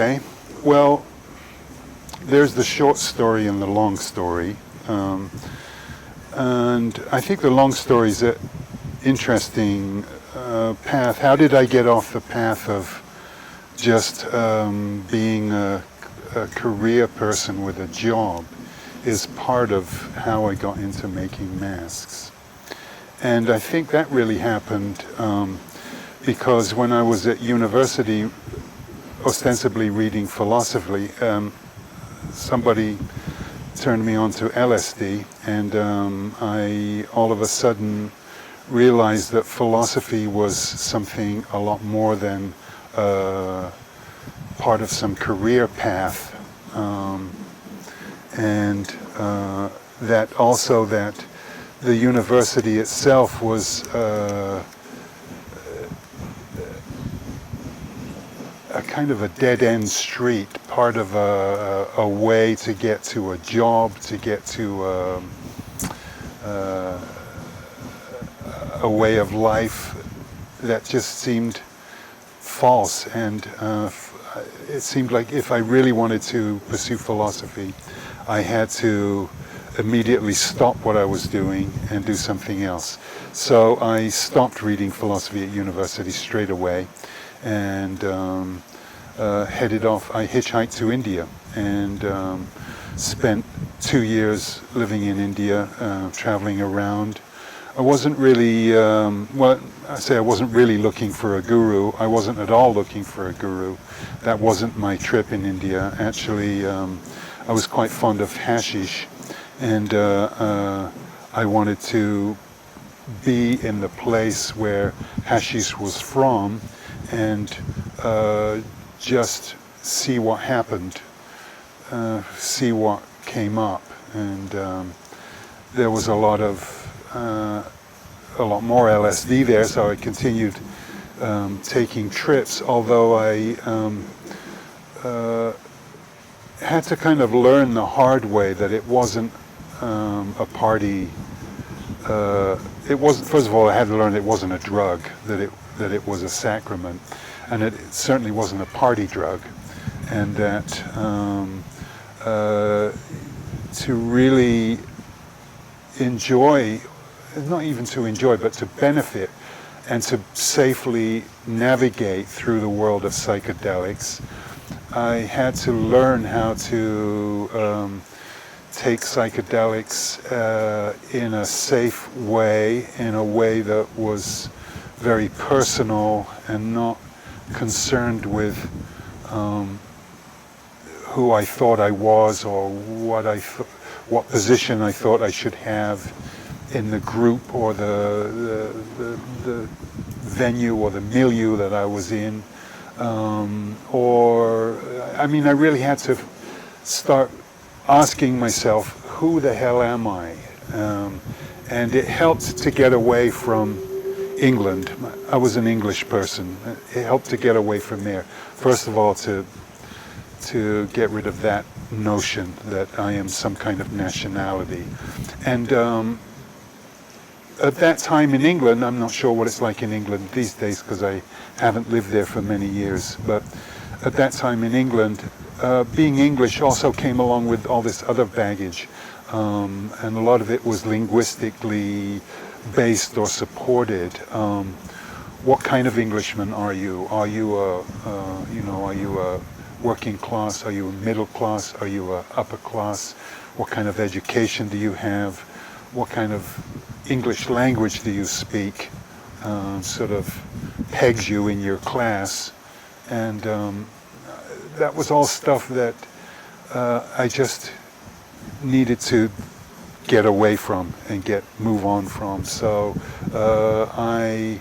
Okay. Well, there's the short story and the long story. And I think the long story is an interesting path. How did I get off the path of just being a career person with a job is part of how I got into making masks. And I think that really happened because when I was at university, ostensibly reading philosophy, somebody turned me on to LSD, and I all of a sudden realized that philosophy was something a lot more than part of some career path, and that also that the university itself was a kind of a dead-end street, part of a way to get to a job, to get to a way of life that just seemed false. And it seemed like if I really wanted to pursue philosophy, I had to immediately stop what I was doing and do something else. So I stopped reading philosophy at university straight away, and headed off. I hitchhiked to India and spent 2 years living in India, traveling around. I wasn't really, I wasn't really looking for a guru. I wasn't at all looking for a guru. That wasn't my trip in India. Actually, I was quite fond of hashish, and I wanted to be in the place where hashish was from and just see what happened, see what came up. And there was a lot more LSD there, so I continued taking trips, although I had to kind of learn the hard way that it wasn't a party. It wasn't. First of all, I had to learn it wasn't a drug. That it was a sacrament, and it certainly wasn't a party drug, and that to really enjoy, not even to enjoy, but to benefit and to safely navigate through the world of psychedelics, I had to learn how to take psychedelics in a safe way, in a way that was very personal and not concerned with who I thought I was or what position I thought I should have in the group or the venue or the milieu that I was in. I really had to start asking myself, who the hell am I? And it helped to get away from England. I was an English person. It helped to get away from there. First of all, to get rid of that notion that I am some kind of nationality. And at that time in England, I'm not sure what it's like in England these days because I haven't lived there for many years, but at that time in England, being English also came along with all this other baggage, and a lot of it was linguistically based or supported. What kind of Englishman are you? Are you a working class? Are you a middle class? Are you a upper class? What kind of education do you have? What kind of English language do you speak? Sort of pegs you in your class, and that was all stuff that I just needed to get away from and move on from. So I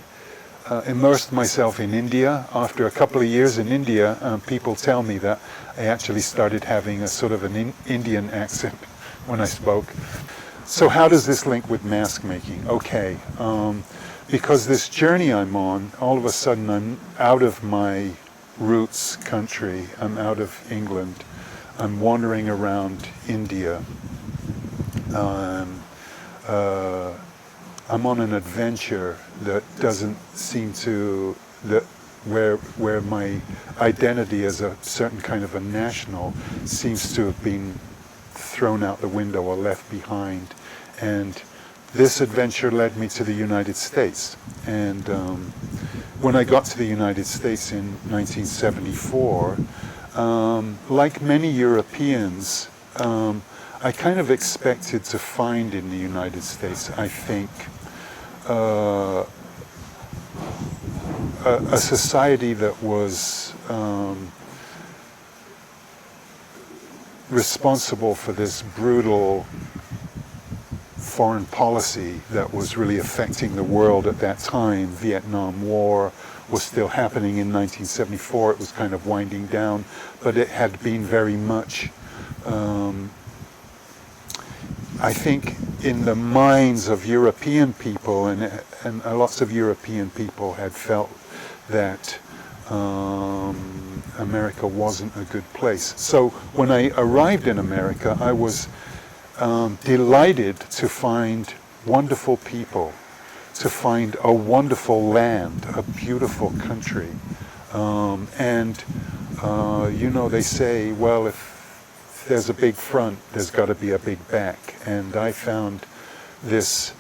immersed myself in India. After a couple of years in India, people tell me that I actually started having a sort of an Indian accent when I spoke. So how does this link with mask making? Okay, because this journey I'm on, all of a sudden I'm out of my roots country, I'm out of England, I'm wandering around India. I'm on an adventure that doesn't seem to, that where my identity as a certain kind of a national seems to have been thrown out the window or left behind. And this adventure led me to the United States. And when I got to the United States in 1974, like many Europeans, I kind of expected to find in the United States, I think, a society that was responsible for this brutal foreign policy that was really affecting the world at that time. Vietnam War was still happening in 1974. It was kind of winding down, but it had been very much, I think, in the minds of European people, and lots of European people had felt that America wasn't a good place. So when I arrived in America, I was delighted to find wonderful people, to find a wonderful land, a beautiful country. You know, they say, well, if there's a big front, there's got to be a big back. And I found this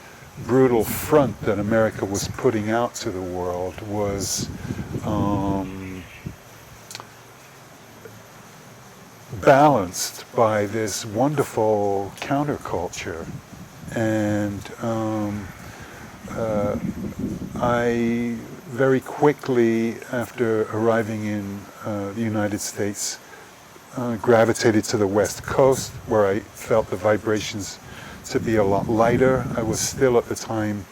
brutal front that America was putting out to the world was balanced by this wonderful counterculture. And I very quickly, after arriving in the United States, gravitated to the West Coast, where I felt the vibrations to be a lot lighter. I was still at the time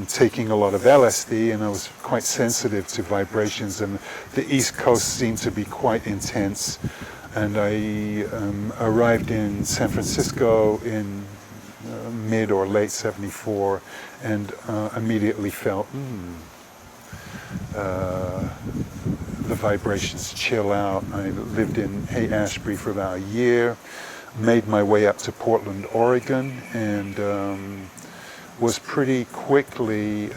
taking a lot of LSD, and I was quite sensitive to vibrations, and the East Coast seemed to be quite intense. And I arrived in San Francisco in mid or late 74, and immediately felt the vibrations chill out. I lived in Haight-Ashbury for about a year, made my way up to Portland, Oregon, and was pretty quickly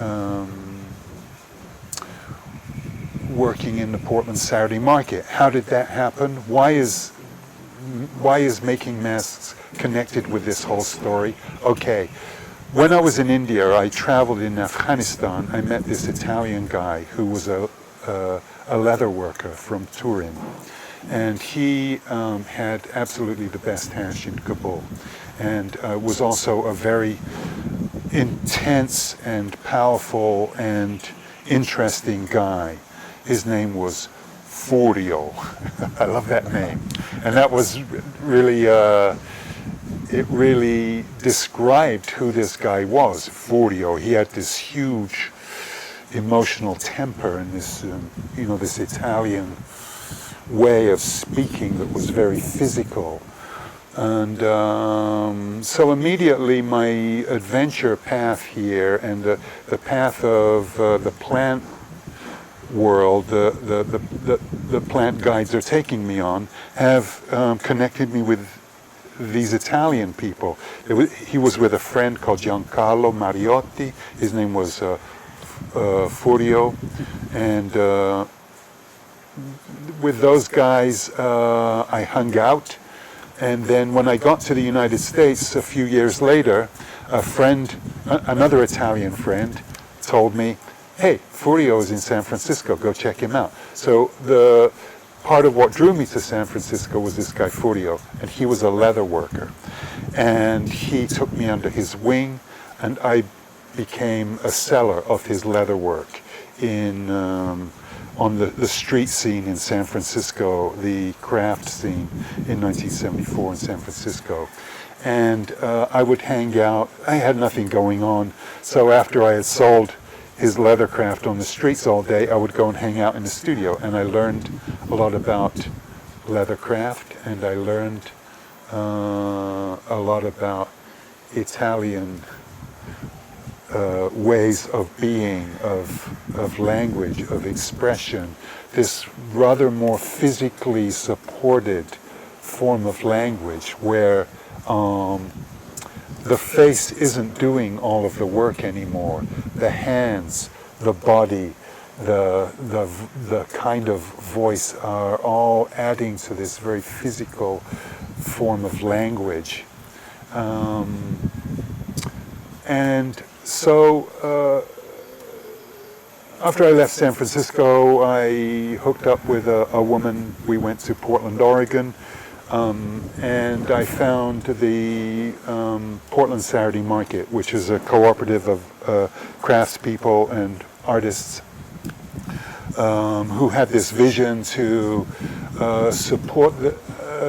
working in the Portland Saturday Market. How did that happen? Why is making masks connected with this whole story? Okay, when I was in India, I traveled in Afghanistan. I met this Italian guy who was a leather worker from Turin, and he had absolutely the best hash in Kabul, and was also a very intense and powerful and interesting guy. His name was Furio. I love that name. And that was really, it really described who this guy was, Furio. He had this huge emotional temper and this, this Italian way of speaking that was very physical. And so immediately my adventure path here and the path of the plant world, the plant guides are taking me on, have connected me with these Italian people. He was with a friend called Giancarlo Mariotti. His name was Furio, and with those guys I hung out. And then when I got to the United States a few years later, a friend, another Italian friend, told me, hey, Furio is in San Francisco, go check him out. So the part of what drew me to San Francisco was this guy Furio, and he was a leather worker. And he took me under his wing, and I became a seller of his leather work on the street scene in San Francisco, the craft scene in 1974 in San Francisco. And I would hang out. I had nothing going on, so after I had sold his leathercraft on the streets all day, I would go and hang out in the studio, and I learned a lot about leathercraft, and I learned a lot about Italian ways of being, of language, of expression, this rather more physically supported form of language where the face isn't doing all of the work anymore. The hands, the body, the kind of voice are all adding to this very physical form of language. And so after I left San Francisco, I hooked up with a woman. We went to Portland, Oregon, and I found the Portland Saturday Market, which is a cooperative of craftspeople and artists who had this vision to support,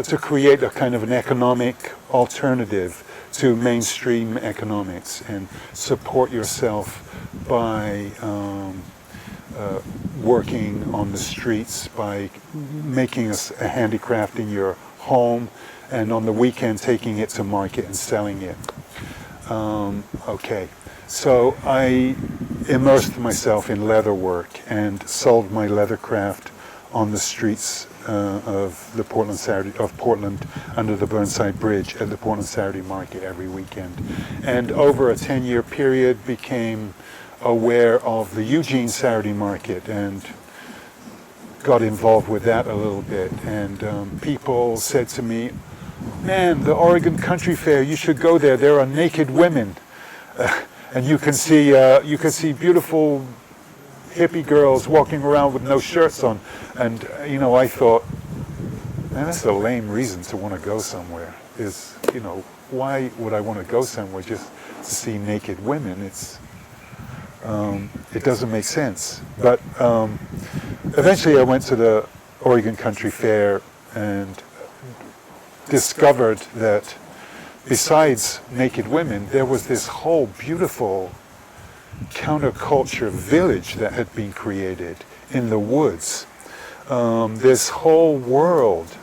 to create a kind of an economic alternative to mainstream economics and support yourself by working on the streets, by making a handicraft in your home, and on the weekend taking it to market and selling it. Okay, so I immersed myself in leather work and sold my leather craft on the streets of the Portland under the Burnside Bridge at the Portland Saturday Market every weekend, and over a 10-year period became aware of the Eugene Saturday Market and got involved with that a little bit. And people said to me, "Man, the Oregon Country Fair, you should go there. There are naked women, and you can see beautiful hippie girls walking around with no shirts on." And I thought, man, that's a lame reason to want to go somewhere. Why would I want to go somewhere just to see naked women? It doesn't make sense. But eventually I went to the Oregon Country Fair and discovered that besides naked women, there was this whole beautiful counterculture village that had been created in the woods. This whole world,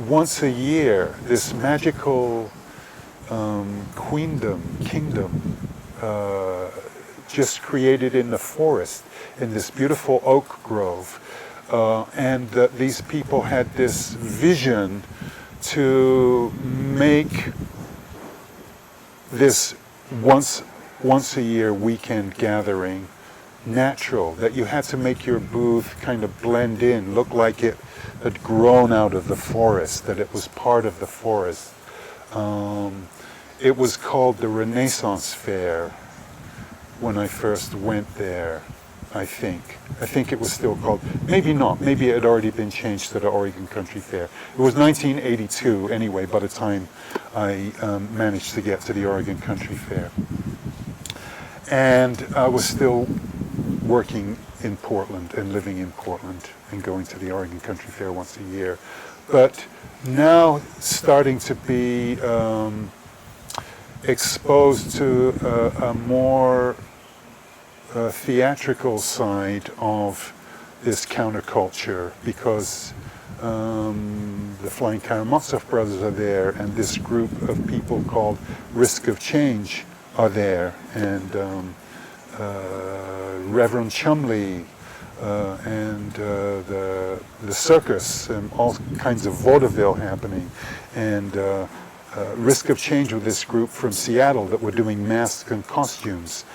once a year, this magical kingdom, just created in the forest, in this beautiful oak grove. And these people had this vision to make this once a year weekend gathering natural, that you had to make your booth kind of blend in, look like it had grown out of the forest, that it was part of the forest. It was called the Renaissance Fair when I first went there, I think. I think it was still called, maybe not, maybe it had already been changed to the Oregon Country Fair. It was 1982 anyway, by the time I managed to get to the Oregon Country Fair. And I was still working in Portland and living in Portland and going to the Oregon Country Fair once a year. But now starting to be exposed to a more theatrical side of this counterculture, because the Flying Karamazov brothers are there, and this group of people called Risk of Change are there, and Reverend Chumley, and the circus, and all kinds of vaudeville happening, and Risk of Change with this group from Seattle that were doing masks and costumes.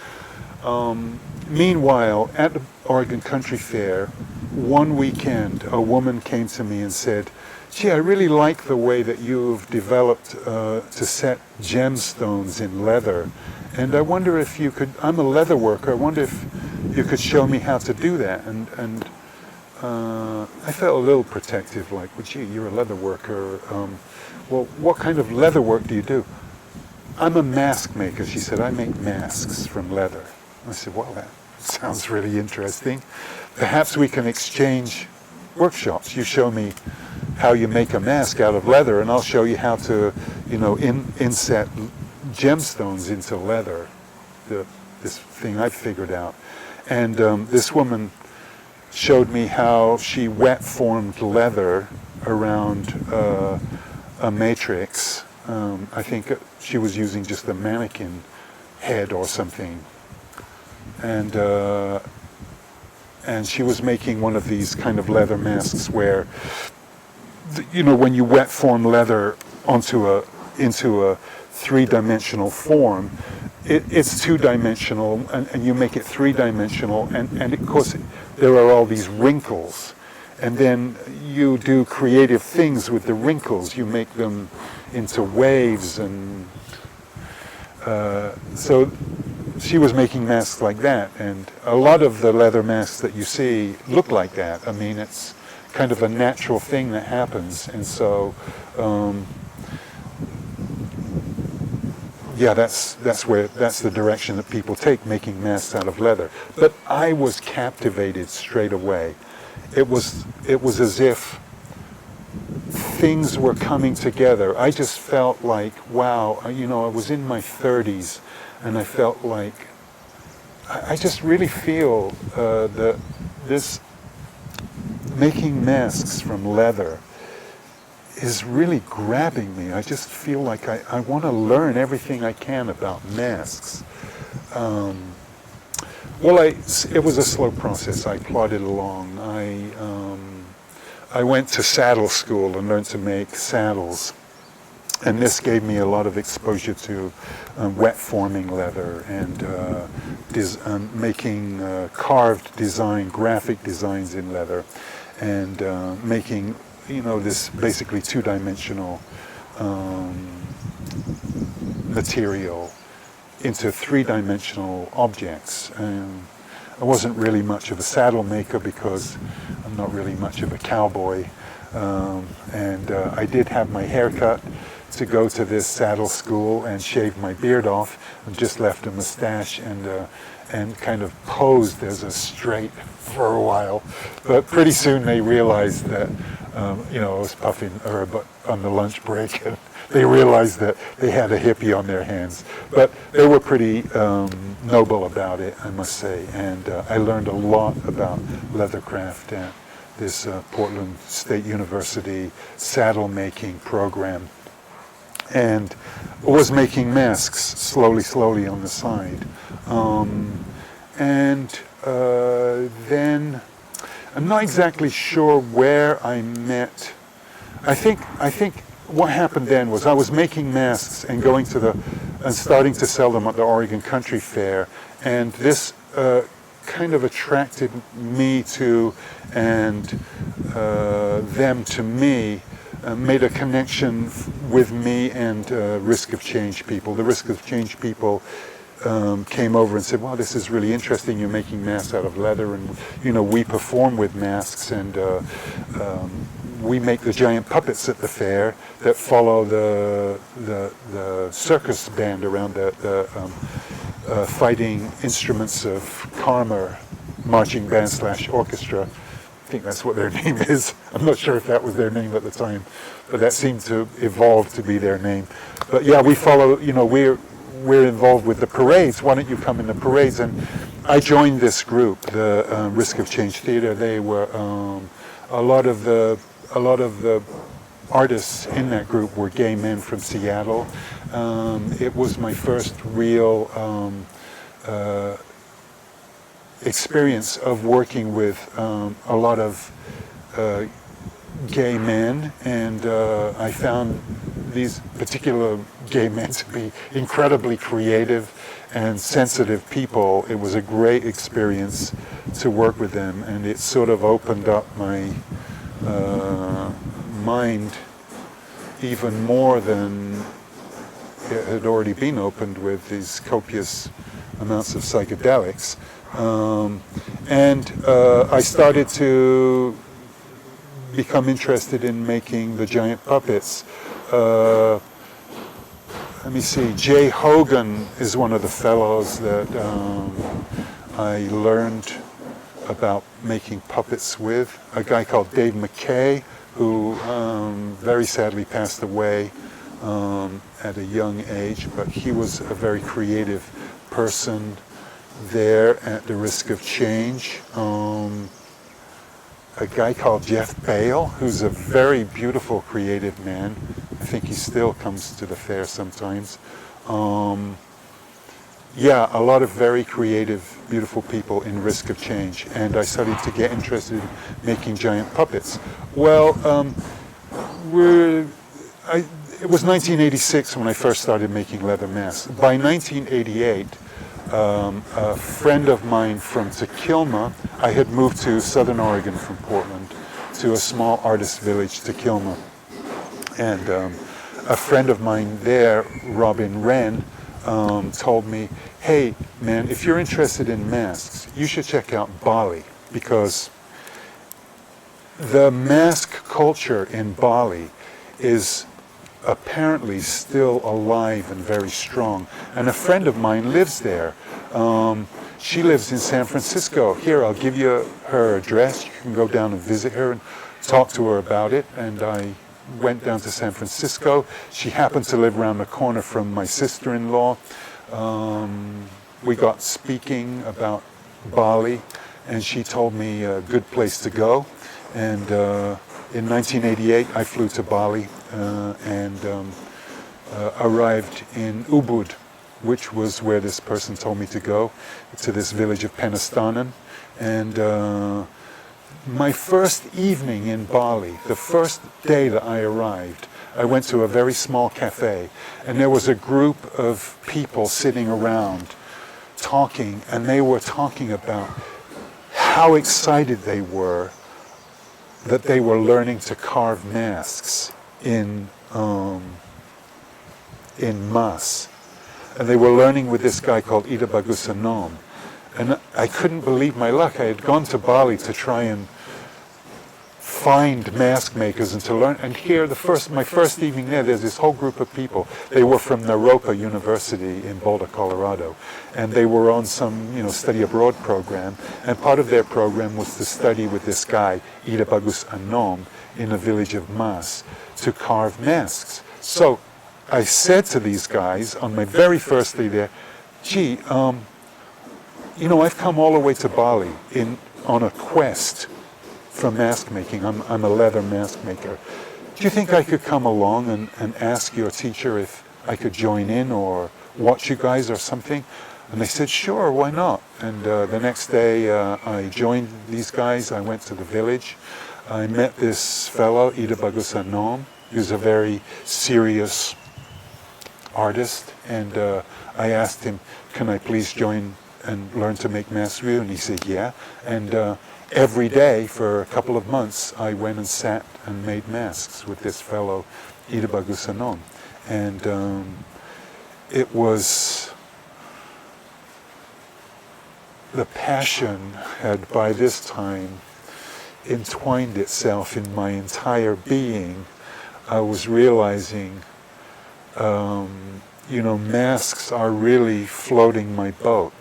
Meanwhile, at the Oregon Country Fair, one weekend, a woman came to me and said, "Gee, I really like the way that you've developed to set gemstones in leather. And I wonder if you could, I'm a leather worker, I wonder if you could show me how to do that." And I felt a little protective, like, well, gee, you're a leather worker. Well, what kind of leather work do you do? "I'm a mask maker," she said. "I make masks from leather." I said, "Well, that sounds really interesting. Perhaps we can exchange workshops. You show me how you make a mask out of leather, and I'll show you how to, inset gemstones into leather." This thing I figured out. And this woman showed me how she wet formed leather around a matrix. I think she was using just a mannequin head or something. And she was making one of these kind of leather masks where, when you wet form leather into a three-dimensional form, it's two-dimensional, and you make it three-dimensional, and of course there are all these wrinkles, and then you do creative things with the wrinkles. You make them into waves, and so she was making masks like that, and a lot of the leather masks that you see look like that. I mean, it's kind of a natural thing that happens, and so yeah, that's the direction that people take, making masks out of leather. But I was captivated straight away. It was as if things were coming together. I just felt like, wow, you know, I was in my 30s, and I felt like I just really feel that this making masks from leather is really grabbing me. I just feel like I want to learn everything I can about masks. Well, it was a slow process. I plodded along. I went to saddle school and learned to make saddles, and this gave me a lot of exposure to wet forming leather and making carved design, graphic designs in leather, and making, you know, this basically two-dimensional material into three-dimensional objects. And I wasn't really much of a saddle maker because I'm not really much of a cowboy, and I did have my hair cut to go to this saddle school and shave my beard off, and just left a mustache and kind of posed as a straight for a while. But pretty soon they realized that you know, I was puffing herb on the lunch break, and they realized that they had a hippie on their hands. But they were pretty noble about it, I must say, and I learned a lot about leathercraft at this Portland State University saddle making program, and was making masks slowly on the side. Then I'm not exactly sure where I met. I think what happened then was I was making masks and going to and starting to sell them at the Oregon Country Fair, and this kind of attracted me to, and them to me, made a connection with me and Risk of Change people. The Risk of Change people came over and said, wow, this is really interesting, you're making masks out of leather, and you know, we perform with masks, and we make the giant puppets at the fair that follow the circus band around the fighting instruments of Karma marching band / orchestra. I think that's what their name is. I'm not sure if that was their name at the time, but that seemed to evolve to be their name. But yeah, we follow, you know, we're involved with the parades. Why don't you come in the parades? And I joined this group, the Risk of Change Theater. They were a lot of the artists in that group were gay men from Seattle. It was my first real experience of working with a lot of gay men, and I found these particular gay men to be incredibly creative and sensitive people. It was a great experience to work with them, and it sort of opened up my mind even more than it had already been opened with these copious amounts of psychedelics. And I started to become interested in making the giant puppets. Let me see, Jay Hogan is one of the fellows that I learned about making puppets with. A guy called Dave McKay, who very sadly passed away at a young age, but he was a very creative person there at the Risk of Change. A guy called Jeff Bale, who's a very beautiful, creative man. I think he still comes to the fair sometimes. Yeah, a lot of very creative, beautiful people in Risk of Change, and I started to get interested in making giant puppets. Well, it was 1986 when I first started making leather masks. By 1988, a friend of mine from Tequilma, I had moved to Southern Oregon from Portland, to a small artist village, Tequilma. And a friend of mine there, Robin Wren, told me, hey man, if you're interested in masks, you should check out Bali, because the mask culture in Bali is apparently still alive and very strong. And a friend of mine lives there. She lives in San Francisco. Here, I'll give you her address. You can go down and visit her and talk to her about it. And I went down to San Francisco. She happened to live around the corner from my sister-in-law. We got speaking about Bali, and she told me a good place to go. And in 1988, I flew to Bali and arrived in Ubud, which was where this person told me to go, to this village of Penastanan. And my first evening in Bali, the first day that I arrived, I went to a very small cafe, and there was a group of people sitting around talking, and they were talking about how excited they were that they were learning to carve masks in Mas. And they were learning with this guy called Ida Bagus Anom. And I couldn't believe my luck. I had gone to Bali to try and find mask makers and to learn. And here, my first evening there's this whole group of people. They were from Naropa University in Boulder, Colorado. And they were on some, study abroad program. And part of their program was to study with this guy, Ida Bagus Anom, in the village of Mas, to carve masks. So I said to these guys on my very first day there, gee, I've come all the way to Bali on a quest for mask making. I'm a leather mask maker. Do you think I could come along and ask your teacher if I could join in or watch you guys or something? And they said, sure, why not? And the next day I joined these guys. I went to the village. I met this fellow, Ida Bagus Anom, who's a very serious artist. And I asked him, can I please join and learn to make masks with you? And he said, yeah. And every day for a couple of months, I went and sat and made masks with this fellow, Ida Bagus Anom. And it was, the passion had by this time entwined itself in my entire being. I was realizing, masks are really floating my boat.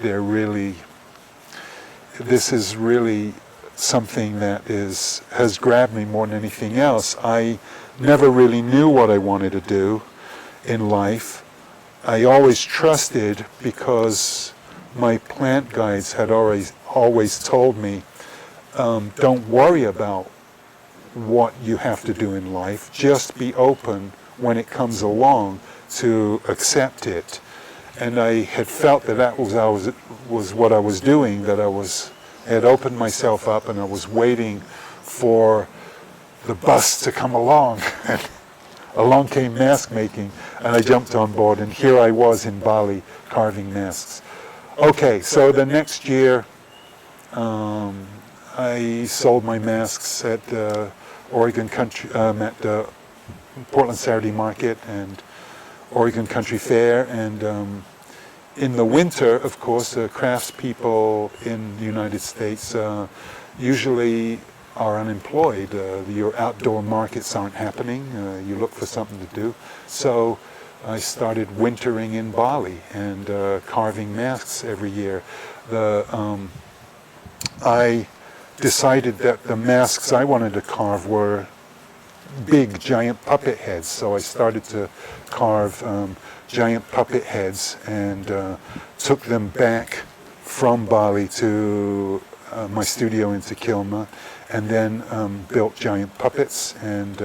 This is really something that has grabbed me more than anything else. I never really knew what I wanted to do in life. I always trusted, because my plant guides had always told me, don't worry about what you have to do in life. Just be open when it comes along to accept it. And I had felt that was what I was doing, that I had opened myself up and I was waiting for the bus to come along. And along came mask making, and I jumped on board, and here I was in Bali carving masks. Okay, so the next year I sold my masks at Oregon Country, at Portland Saturday Market and Oregon Country Fair, and in the winter, of course, craftspeople in the United States usually are unemployed. Your outdoor markets aren't happening. You look for something to do. So I started wintering in Bali and carving masks every year. I decided that the masks I wanted to carve were big, giant puppet heads. So I started to carve giant puppet heads and took them back from Bali to my studio in Tequilma, and then built giant puppets. And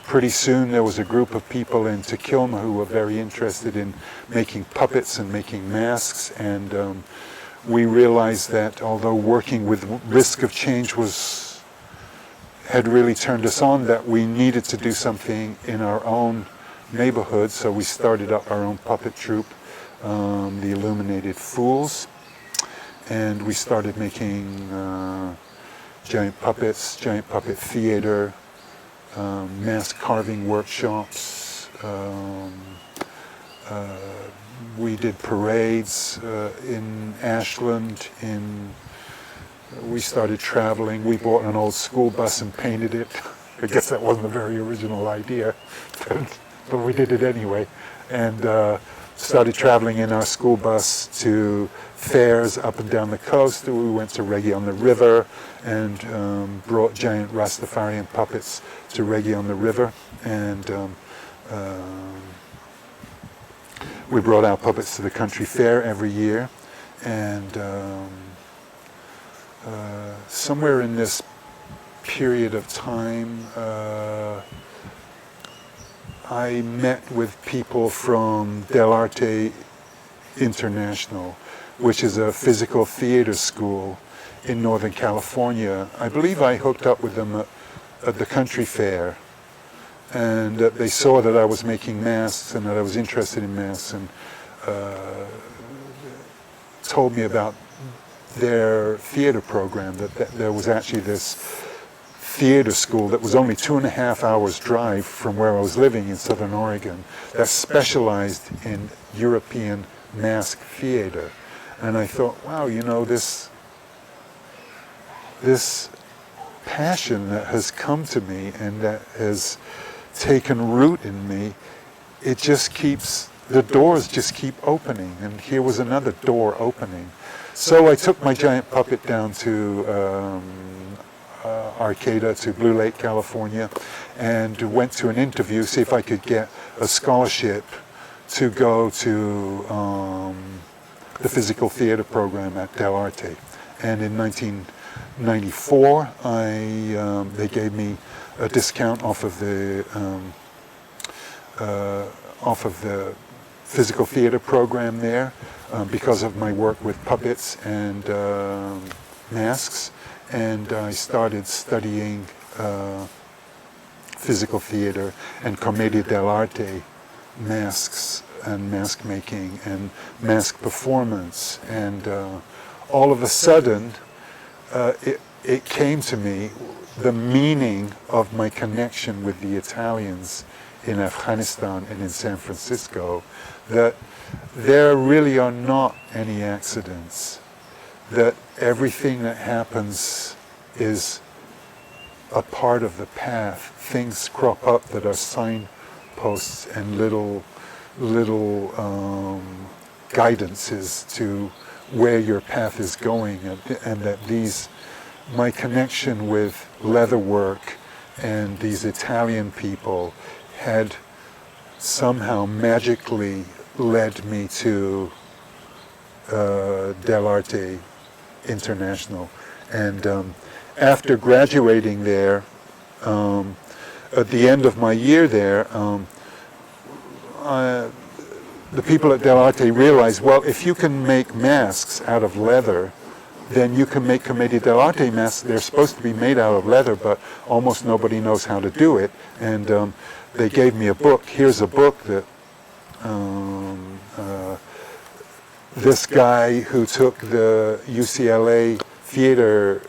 pretty soon there was a group of people in Tequilma who were very interested in making puppets and making masks. And we realized that although working with risk of change had really turned us on, that we needed to do something in our own neighborhood, so we started up our own puppet troupe, the Illuminated Fools, and we started making giant puppets, giant puppet theater, mask carving workshops. We did parades in Ashland. We started traveling. We bought an old school bus and painted it. I guess that wasn't a very original idea, but we did it anyway. And started traveling in our school bus to fairs up and down the coast. We went to Reggae on the River and brought giant Rastafarian puppets to Reggae on the River. And we brought our puppets to the country fair every year. And somewhere in this period of time, I met with people from dell'Arte International, which is a physical theater school in Northern California. I believe I hooked up with them at the country fair, and they saw that I was making masks and that I was interested in masks, and told me about their theater program, that there was actually this theater school that was only 2.5 hours drive from where I was living in Southern Oregon, that specialized in European mask theater. And I thought, wow, you know, this passion that has come to me and that has taken root in me, it just keeps, the doors just keep opening, and here was another door opening. So I took my giant puppet down to Arcata, to Blue Lake, California, and went to an interview, see if I could get a scholarship to go to the physical theater program at dell'Arte. And in 1994, they gave me a discount off of the physical theater program there because of my work with puppets and masks. And I started studying physical theater and commedia dell'arte, masks and mask making and mask performance. And all of a sudden, it came to me, the meaning of my connection with the Italians in Afghanistan and in San Francisco, that there really are not any accidents, that everything that happens is a part of the path. Things crop up that are signposts and little guidances to where your path is going, and that my connection with leatherwork and these Italian people had somehow magically led me to dell'Arte International. And after graduating there, at the end of my year there, the people at dell'Arte realized, well, if you can make masks out of leather, then you can make commedia dell'arte masks. They're supposed to be made out of leather, but almost nobody knows how to do it. And they gave me a book. Here's a book that this guy who took the UCLA theater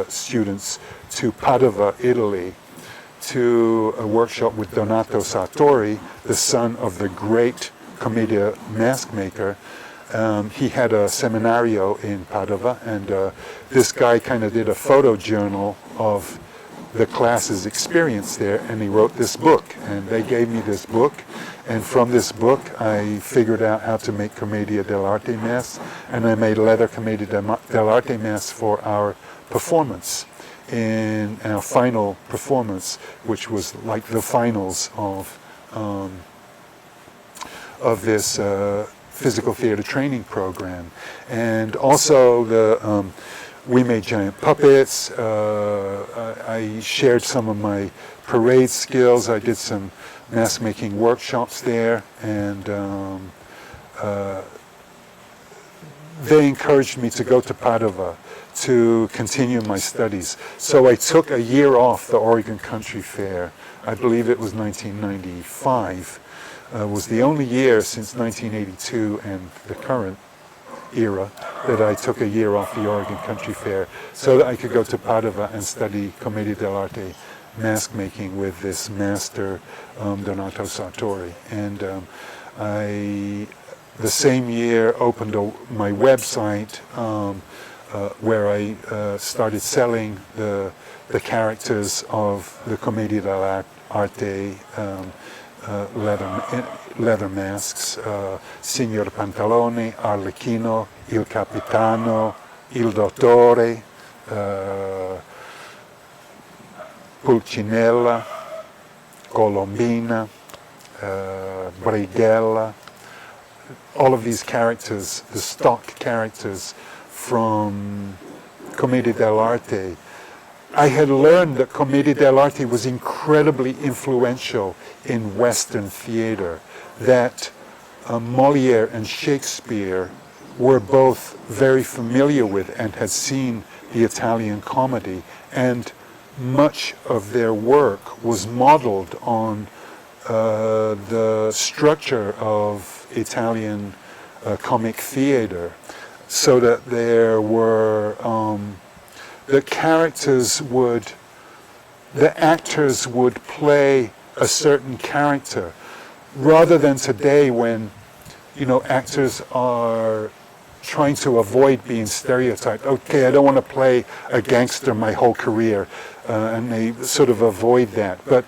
students to Padova, Italy, to a workshop with Donato Sartori, the son of the great commedia mask maker. He had a seminario in Padova, and this guy kind of did a photo journal of the class's experience there, and he wrote this book. And they gave me this book, and from this book I figured out how to make commedia dell'arte masks, and I made leather commedia dell'arte masks for our performance, in our final performance, which was like the finals of this physical theater training program. And also we made giant puppets. I shared some of my parade skills. I did some mask making workshops there, and they encouraged me to go to Padova to continue my studies. So I took a year off the Oregon Country Fair. I believe it was 1995. Was the only year since 1982 and the current era that I took a year off the Oregon Country Fair so that I could go to Padova and study Commedia dell'Arte mask making with this master, Donato Sartori. And the same year opened my website where I started selling the characters of the Commedia dell'Arte leather masks, Signor Pantalone, Arlecchino, Il Capitano, Il Dottore, Pulcinella, Colombina, Brighella, all of these characters, the stock characters from Commedia dell'Arte. I had learned that Commedia dell'Arte was incredibly influential in Western theater, that Molière and Shakespeare were both very familiar with and had seen the Italian comedy, and much of their work was modeled on the structure of Italian comic theater, so that there were the actors would play a certain character, rather than today when, actors are trying to avoid being stereotyped. Okay, I don't want to play a gangster my whole career, and they sort of avoid that. But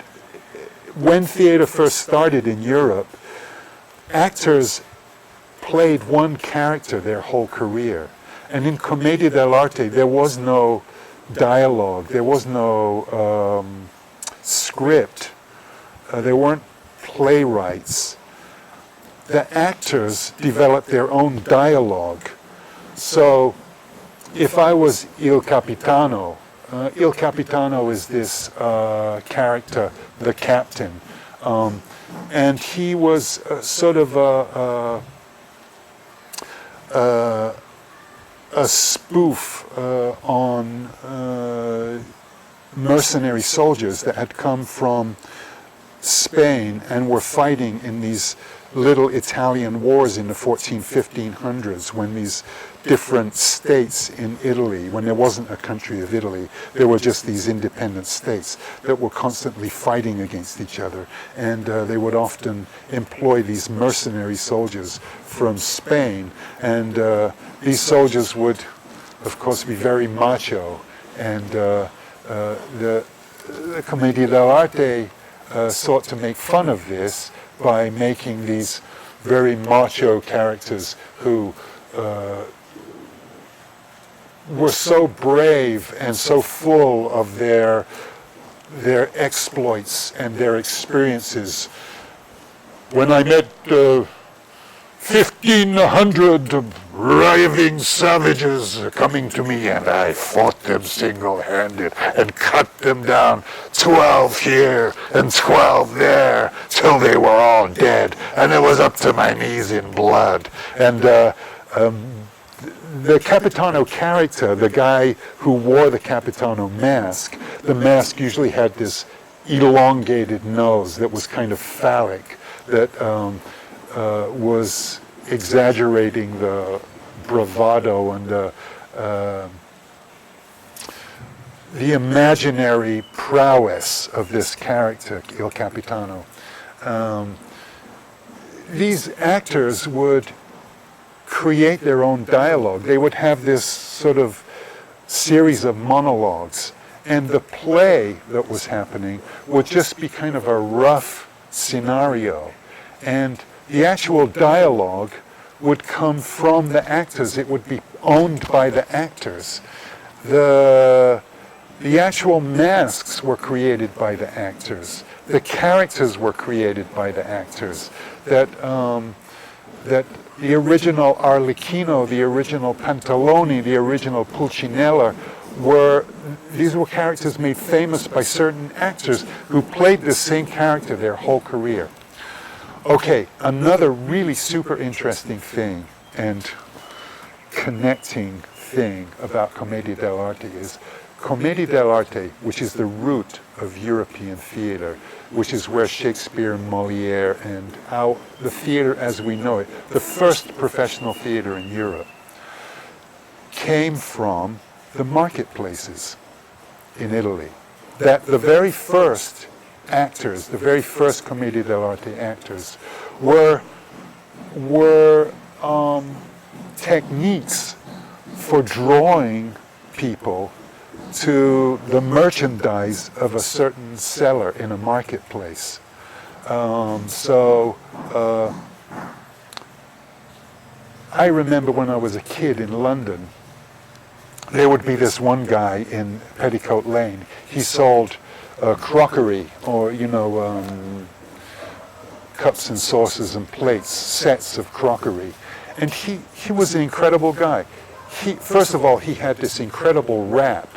when theater first started in Europe, actors played one character their whole career. And in Commedia dell'Arte, there was no dialogue, there was no script, there weren't playwrights. The actors developed their own dialogue. So if I was Il Capitano is this character, the captain, and he was sort of a spoof on mercenary soldiers that had come from Spain and were fighting in these little Italian wars in the 1500s, when these different states in Italy, when there wasn't a country of Italy, there were just these independent states that were constantly fighting against each other. And they would often employ these mercenary soldiers from Spain. And these soldiers would, of course, be very macho. And the Commedia dell'Arte sought to make fun of this by making these very macho characters who were so brave and so full of their exploits and their experiences. When I met 1,500 raving savages coming to me, and I fought them single-handed and cut them down, 12 here and 12 there, till they were all dead, and it was up to my knees in blood. And the Capitano character, the guy who wore the Capitano mask, the mask usually had this elongated nose that was kind of phallic, that was exaggerating the bravado and the imaginary prowess of this character, Il Capitano. These actors would create their own dialogue. They would have this sort of series of monologues, and the play that was happening would just be kind of a rough scenario, and the actual dialogue would come from the actors. It would be owned by the actors. The actual masks were created by the actors. The characters were created by the actors. That the original Arlecchino, the original Pantalone, the original Pulcinella these were characters made famous by certain actors who played the same character their whole career. Okay, another really super interesting thing, and connecting thing about Commedia dell'arte is Commedia dell'arte, which is the root of European theater, which is where Shakespeare and Moliere and the theater as we know it, the first professional theater in Europe, came from the marketplaces in Italy. That the very first actors, the very first Commedia dell'arte actors, were techniques for drawing people to the merchandise of a certain seller in a marketplace. I remember when I was a kid in London, there would be this one guy in Petticoat Lane. He sold crockery, or cups and saucers and plates, sets of crockery. And he was an incredible guy. First of all, he had this incredible rap,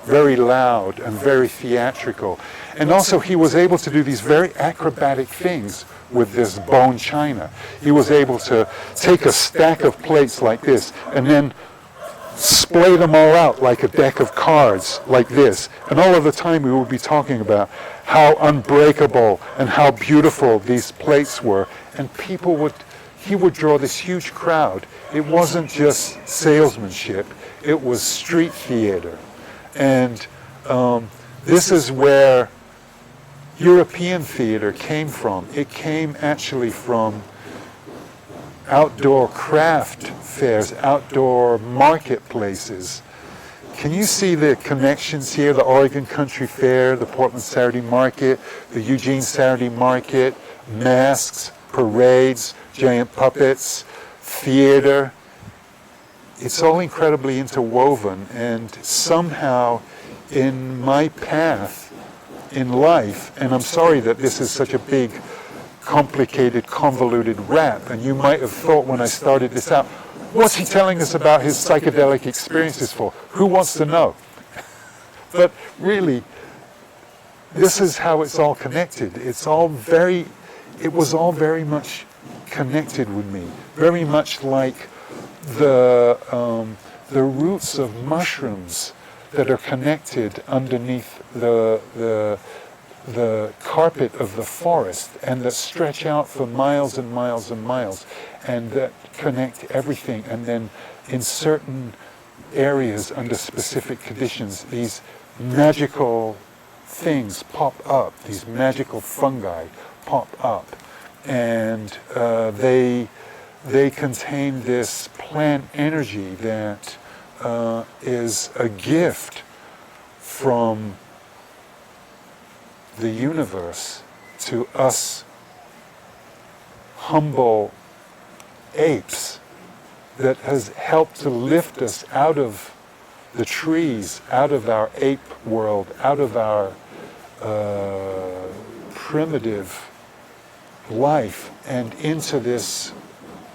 very loud and very theatrical. And also he was able to do these very acrobatic things with this bone china. He was able to take a stack of plates like this and then splay them all out like a deck of cards like this. And all of the time we would be talking about how unbreakable and how beautiful these plates were. And he would draw this huge crowd. It wasn't just salesmanship, it was street theater. And this is where European theater came from. It came actually from outdoor craft fairs, outdoor marketplaces. Can you see the connections here? The Oregon Country Fair, the Portland Saturday Market, the Eugene Saturday Market, masks, parades, giant puppets, theater. It's all incredibly interwoven, and somehow in my path in life, and I'm sorry that this is such a big, complicated, convoluted rap, and you might have thought when I started this out, what's he telling us about his psychedelic experiences for? Who wants to know? But really, this is how it's all connected. It was all very much connected with me, very much like the roots of mushrooms that are connected underneath the carpet of the forest and that stretch out for miles and miles and miles and that connect everything, and then in certain areas under specific conditions these magical things pop up, these magical fungi pop up, and they contain this plant energy that is a gift from the universe to us humble apes, that has helped to lift us out of the trees, out of our ape world, out of our primitive life and into this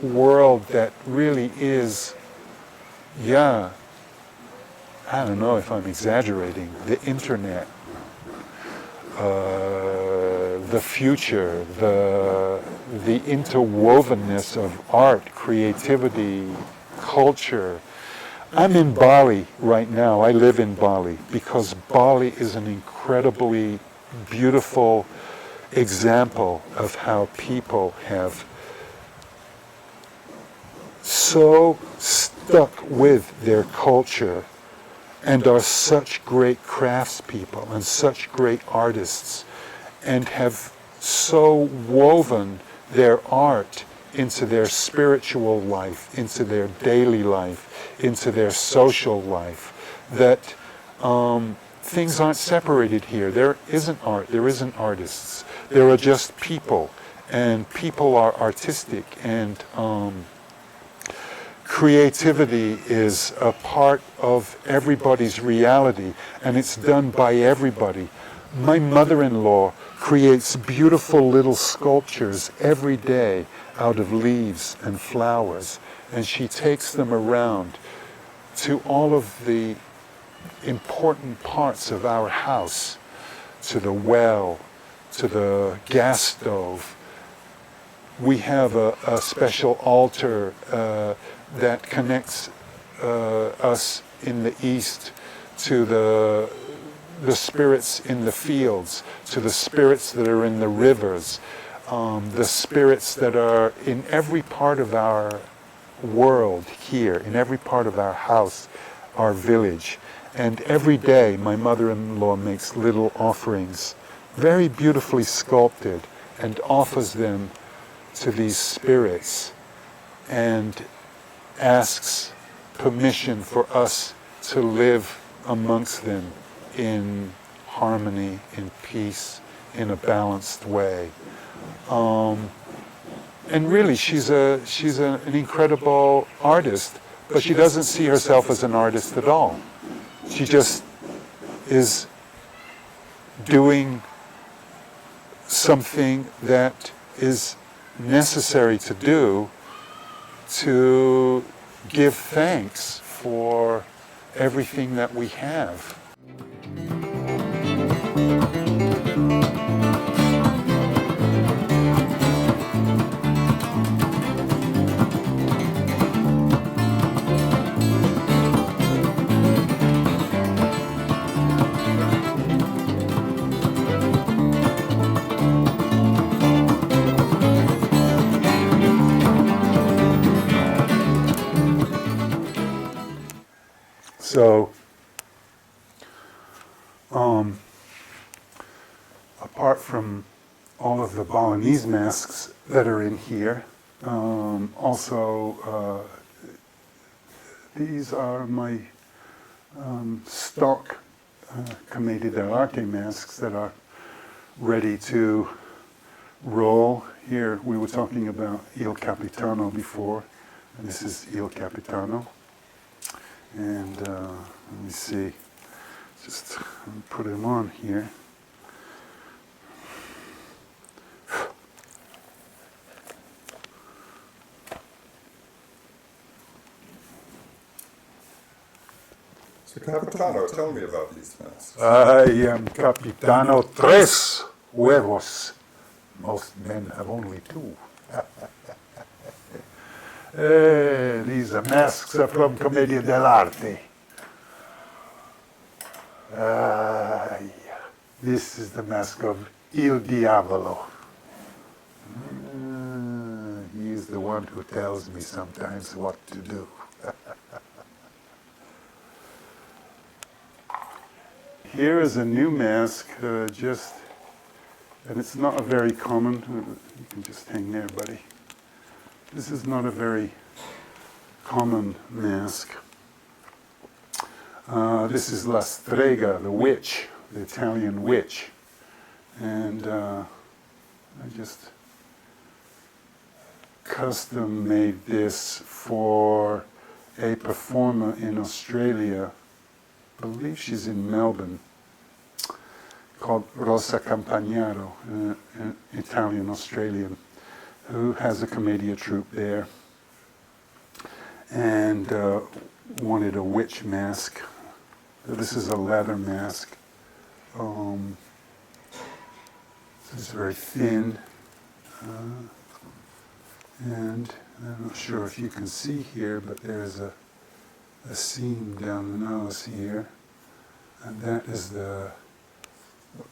world that really is, I don't know if I'm exaggerating, the internet, the future, the interwovenness of art, creativity, culture. I'm in Bali right now. I live in Bali because Bali is an incredibly beautiful example of how people have so stuck with their culture and are such great craftspeople and such great artists, and have so woven their art into their spiritual life, into their daily life, into their social life, that things aren't separated here. There isn't art, there isn't artists. There are just people, and people are artistic, and creativity is a part of everybody's reality, and it's done by everybody. My mother-in-law creates beautiful little sculptures every day out of leaves and flowers, and she takes them around to all of the important parts of our house, to the well, to the gas stove. We have a special altar that connects us in the East to the spirits in the fields, to the spirits that are in the rivers, the spirits that are in every part of our world here, in every part of our house, our village. And every day my mother-in-law makes little offerings, very beautifully sculpted, and offers them to these spirits and asks permission for us to live amongst them in harmony, in peace, in a balanced way. And really, she's an incredible artist, but she doesn't see herself as an artist at all. She just is doing something that is necessary to do to give thanks for everything that we have. So, apart from all of the Balinese masks that are in here, also these are my stock Commedia dell'Arte masks that are ready to roll. Here we were talking about Il Capitano before, and this is Il Capitano. And let me see, just put him on here. So Capitano, tell me about these masks. I am Capitano Tres Huevos. Most men have only two. These are masks are from Commedia dell'Arte. This is the mask of Il Diavolo. He's the one who tells me sometimes what to do. Here is a new mask, and it's not a very common, you can just hang there, buddy. This is not a very common mask. This is La Strega, the witch, the Italian witch. And I just custom made this for a performer in Australia. I believe she's in Melbourne, called Rosa Campagnaro, an Italian-Australian, who has a commedia troupe there, and wanted a witch mask. This is a leather mask. It's very thin, and I'm not sure if you can see here, but there's a seam down the nose here, and that is the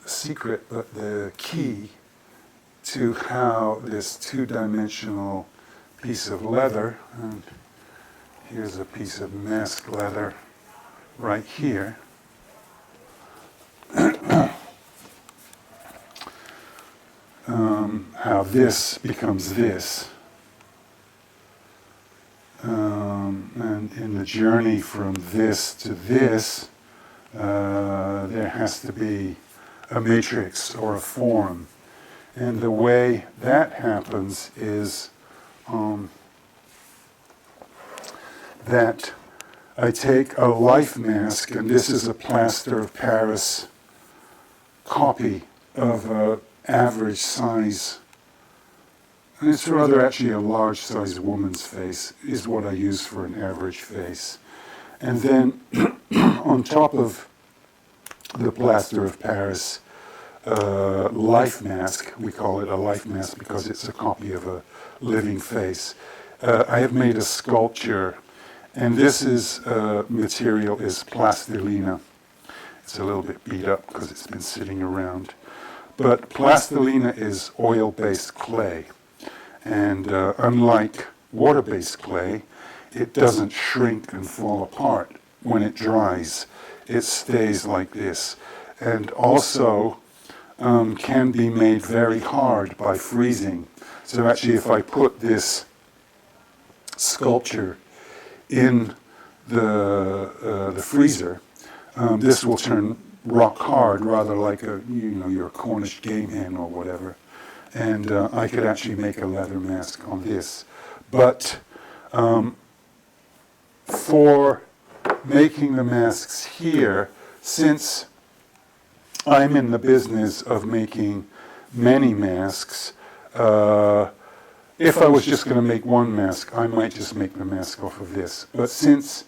secret, but the key to how this two-dimensional piece of leather, and here's a piece of mask leather right here, how this becomes this. And in the journey from this to this, there has to be a matrix or a form. And the way that happens is that I take a life mask, and this is a plaster of Paris copy of an average size. And it's rather actually a large size woman's face is what I use for an average face. And then on top of the plaster of Paris life mask, we call it a life mask because it's a copy of a living face, I have made a sculpture, And this is material is plastilina. It's a little bit beat up because it's been sitting around. But plastilina is oil-based clay. And unlike water-based clay, it doesn't shrink and fall apart when it dries. It stays like this. And also can be made very hard by freezing. So actually if I put this sculpture in the freezer, this will turn rock hard, rather like your Cornish game hen or whatever. And I could actually make a leather mask on this. But for making the masks here, since I'm in the business of making many masks, if I was just going to make one mask, I might just make the mask off of this. But since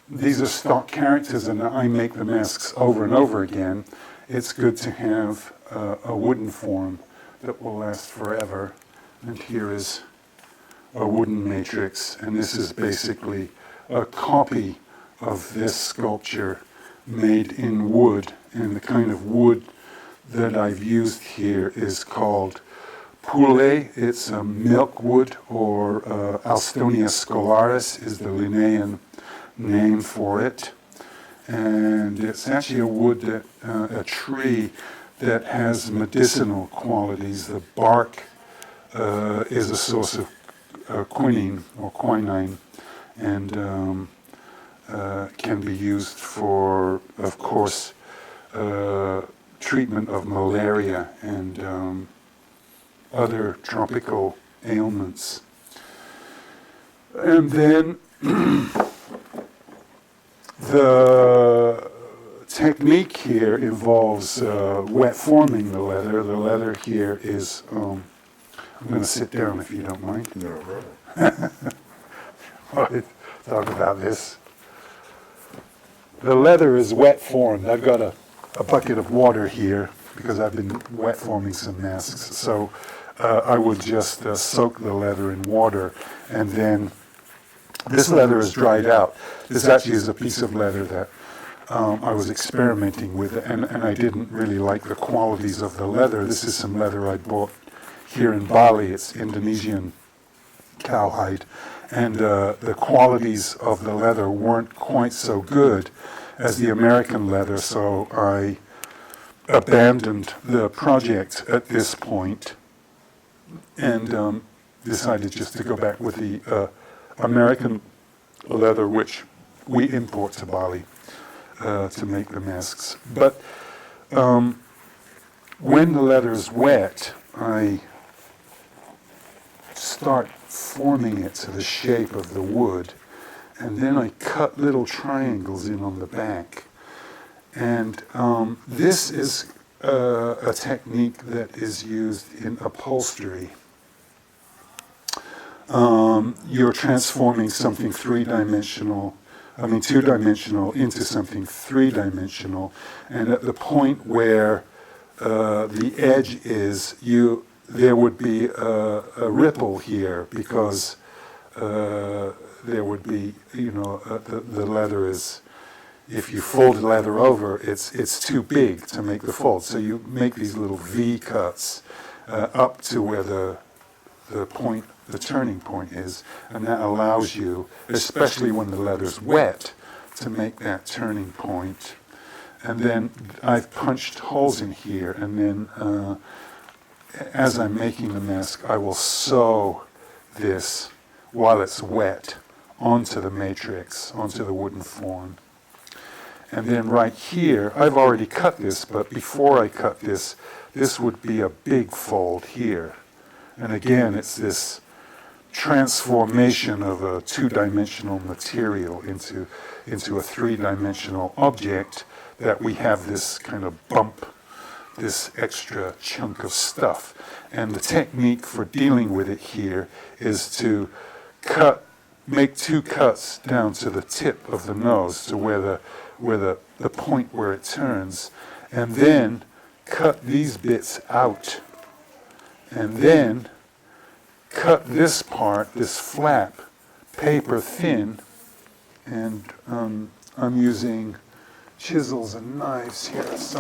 these are stock characters and I make the masks over and over again, it's good to have a wooden form that will last forever. And here is a wooden matrix, and this is basically a copy of this sculpture made in wood. And the kind of wood that I've used here is called poulet. It's a milkwood, or Alstonia scolaris is the Linnaean name for it. And it's actually a wood that, a tree that has medicinal qualities. The bark is a source of quinine or quinine, and can be used for, of course, treatment of malaria and other tropical ailments. And then the technique here involves wet forming the leather. The leather here is, I'm going to sit down if you don't mind. No problem. Talk about this. The leather is wet formed. I've got a bucket of water here because I've been wet forming some masks. So I would just soak the leather in water, and then this leather is dried out. This actually is a piece of leather that I was experimenting with, and I didn't really like the qualities of the leather. This is some leather I bought here in Bali. It's Indonesian cowhide, and the qualities of the leather weren't quite so good as the American leather, so I abandoned the project at this point and decided just to go back with the American leather, which we import to Bali to make the masks. But when the leather is wet, I start forming it to the shape of the wood, and then I cut little triangles in on the back. And this is a technique that is used in upholstery. You're transforming something two-dimensional into something three-dimensional, and at the point where the edge is, there would be a ripple here, because there would be, the leather is, if you fold the leather over, it's too big to make the fold. So you make these little V cuts up to where the turning point is, and that allows you, especially when the leather's wet, to make that turning point. And then I've punched holes in here, and then as I'm making the mask, I will sew this while it's wet onto the matrix, onto the wooden form. And then right here, I've already cut this, but before I cut this, this would be a big fold here. And again, it's this transformation of a two-dimensional material into a three-dimensional object, that we have this kind of bump, this extra chunk of stuff. And the technique for dealing with it here is to make two cuts down to the tip of the nose, to where the point where it turns, and then cut these bits out, and then cut this part, this flap, paper thin, and I'm using chisels and knives here. These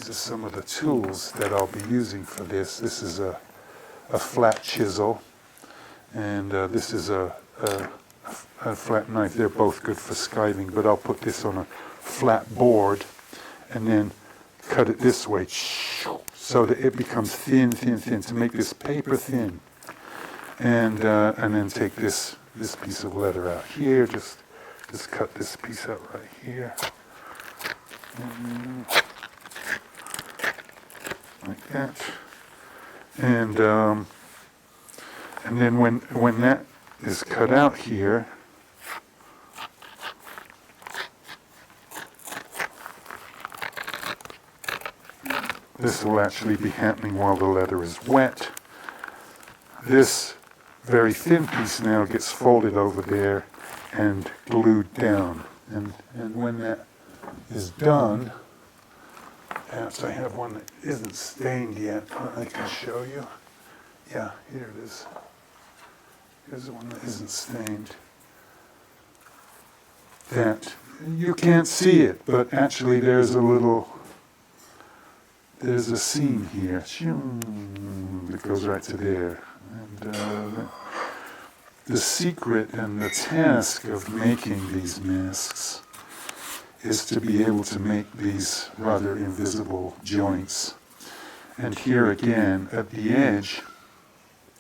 are some of the tools that I'll be using for this. This is a flat chisel, and this is a flat knife. They're both good for skiving, but I'll put this on a flat board and then cut it this way so that it becomes thin, to make this paper thin. And then take this piece of leather out here, just cut this piece out right here. Like that. And then when that is cut out here, this will actually be happening while the leather is wet. This very thin piece now gets folded over there and glued down. And when that is done, perhaps I have one that isn't stained yet, I can show you. Yeah, here it is. Here's the one that isn't stained. That, you can't see it, but actually there's a seam here. That goes right to there. And the secret and the task of making these masks is to be able to make these rather invisible joints. And here again, at the edge,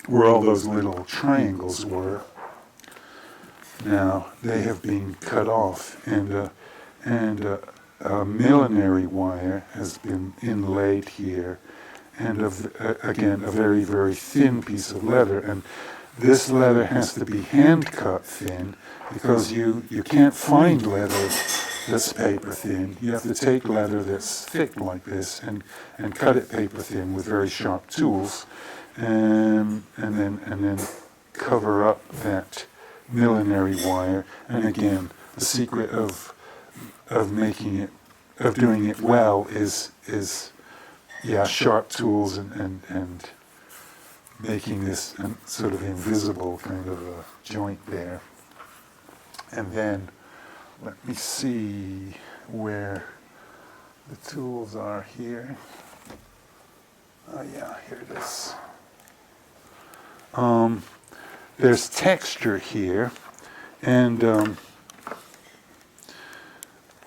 where all those little triangles were, now they have been cut off, and a millinery wire has been inlaid here, and again, a very, very thin piece of leather. And this leather has to be hand cut thin, because you can't find leather that's paper thin. You have to take leather that's thick like this and cut it paper thin with very sharp tools, and then cover up that millinery wire. And again, the secret of doing it well is sharp tools and making this sort of invisible kind of a joint there. And then let me see where the tools are here. Oh yeah, here it is. There's texture here, and well,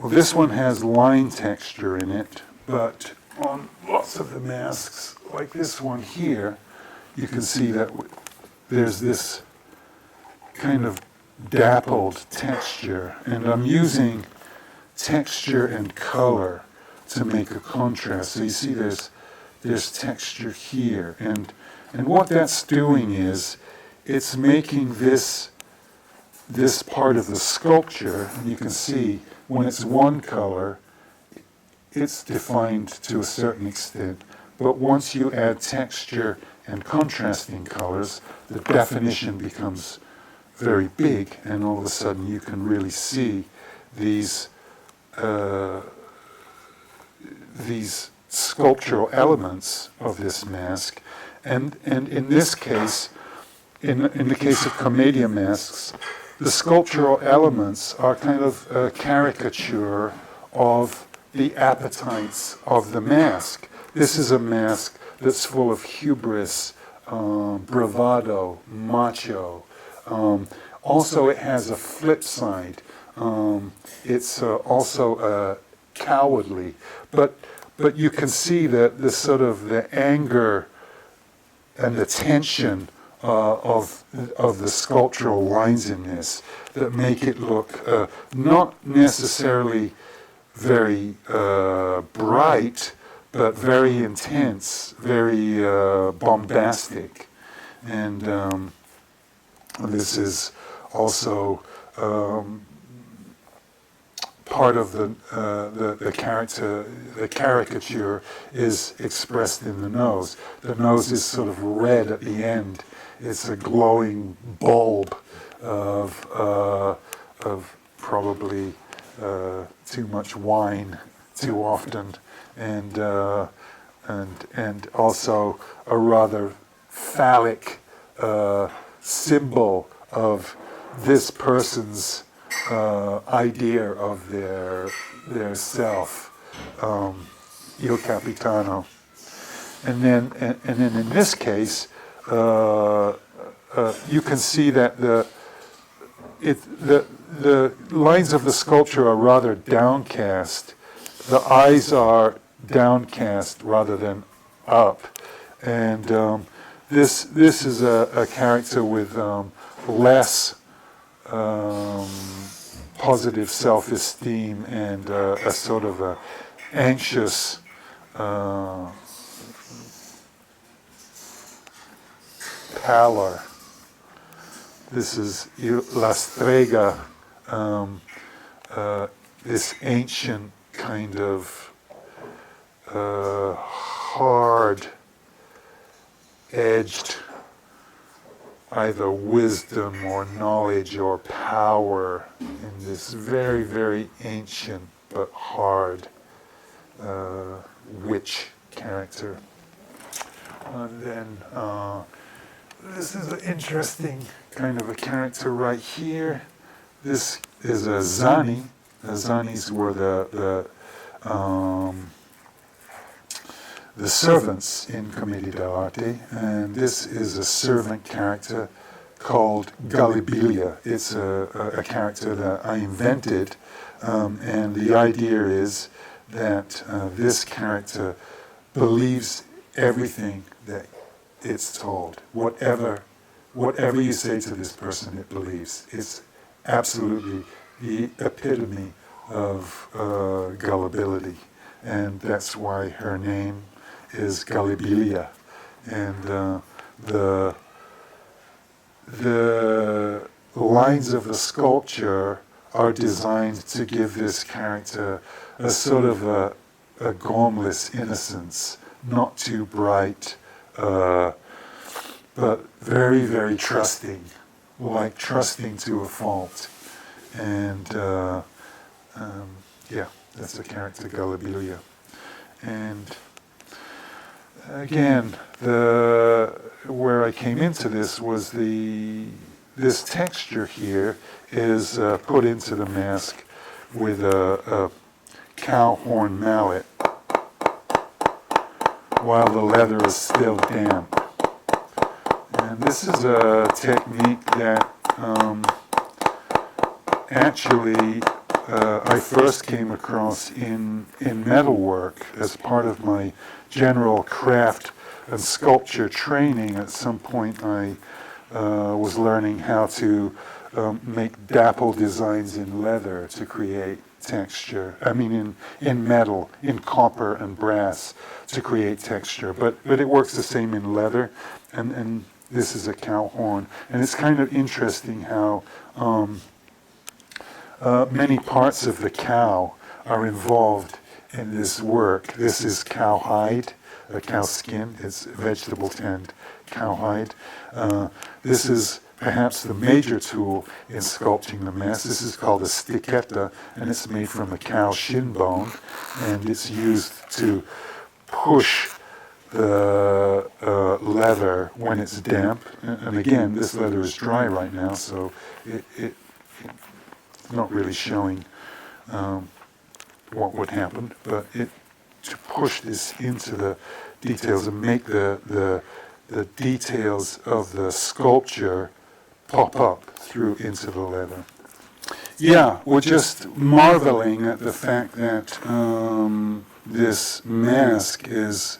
this one has line texture in it, but on lots of the masks, like this one here, you can see that there's this kind of dappled texture, and I'm using texture and color to make a contrast. So you see there's texture here, and what that's doing is it's making this part of the sculpture, and you can see when it's one color, it's defined to a certain extent, but once you add texture and contrasting colors, the definition becomes very big, and all of a sudden you can really see these sculptural elements of this mask. And in this case, in the case of commedia masks, the sculptural elements are kind of a caricature of the appetites of the mask. This is a mask that's full of hubris, bravado, macho. Also, it has a flip side. It's also cowardly, but you can see that the sort of the anger and the tension of the sculptural lines in this that make it look not necessarily very bright, but very intense, very bombastic. And this is also part of the character. The caricature is expressed in the nose. The nose is sort of red at the end. It's a glowing bulb of probably too much wine too often, and also a rather phallic symbol of this person's idea of their self, Il Capitano. And then in this case, you can see that the lines of the sculpture are rather downcast. The eyes are downcast rather than up, and this is a character with less positive self-esteem and a sort of a anxious pallor. This is La Strega, this ancient kind of hard-edged either wisdom or knowledge or power in this very, very ancient but hard witch character. And then this is an interesting kind of a character right here. This is a Zani. The Zanis were the servants in Commedia dell'Arte, and this is a servant character called Gallibilia. It's a character that I invented, and the idea is that this character believes everything that it's told. Whatever you say to this person, it believes. It's absolutely the epitome of gullibility, and that's why her name is Gallibilia. And the lines of the sculpture are designed to give this character a sort of a gormless innocence, not too bright, but very, very trusting, like trusting to a fault. And yeah, that's the character Gallibilia. And again, where I came into this was this texture here is put into the mask with a cow horn mallet while the leather is still damp. And this is a technique that actually I first came across in metalwork as part of my general craft and sculpture training. At some point I was learning how to make dapple designs in leather to create texture. I mean in metal, in copper and brass to create texture. But it works the same in leather, and this is a cow horn. And it's kind of interesting how many parts of the cow are involved in this work. This is cowhide, cow skin. It's vegetable tanned cowhide. This is perhaps the major tool in sculpting the mask. This is called a stichetta, and it's made from a cow shin bone, and it's used to push the leather when it's damp. And again, this leather is dry right now, so it's not really showing what would happen, but to push this into the details and make the details of the sculpture pop up through into the leather. Yeah, we're just marveling at the fact that this mask is